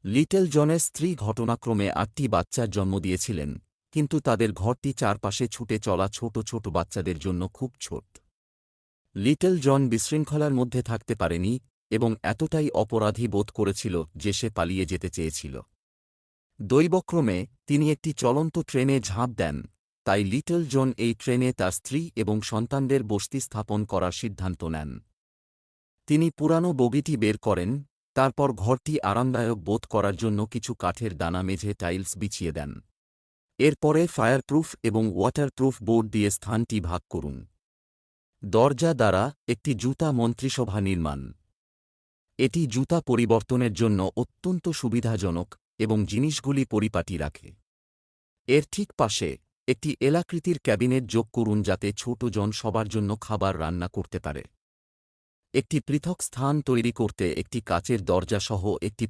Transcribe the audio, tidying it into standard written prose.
Little জনের স্ত্রী ঘটনাক্রমে ৮টি বাচ্চার জন্ম দিয়েছিলেন, কিন্তু তাদের ঘরটি চারপাশে ছুটে চলা ছোট ছোট বাচ্চাদের জন্য খুব ছোট। লিটল জন বিশৃঙ্খলার মধ্যে থাকতে পারেনি এবং এতটাই অপরাধী বোধ করেছিল যে সে পালিয়ে যেতে চেয়েছিল। দৈবক্রমে তিনি একটি চলন্ত ট্রেনে ঝাঁপ দেন, তাই লিটল জন এই ট্রেনে তার স্ত্রী এবং সন্তানদের বসতি স্থাপন করার সিদ্ধান্ত নেন। তিনি পুরানো বগিটি বের করেন, তারপর ঘরটি আরামদায়ক বোধ করার জন্য কিছু কাঠের দানা মেঝে টাইলস বিছিয়ে দেন। এরপরে ফায়ারপ্রুফ এবং ওয়াটারপ্রুফ বোর্ড দিয়ে স্থানটি ভাগ করুন। দরজা দ্বারা একটি জুতা মন্ত্রিসভা নির্মাণ। এটি জুতা পরিবর্তনের জন্য অত্যন্ত সুবিধাজনক এবং জিনিসগুলি পরিপাটি রাখে। এর ঠিক পাশে একটি এলাকৃতির ক্যাবিনেট যোগ করুন যাতে ছোট জন সবার জন্য খাবার রান্না করতে পারে। একটি পৃথক স্থান তৈরি করতে একটি কাচের দরজা সহ একটি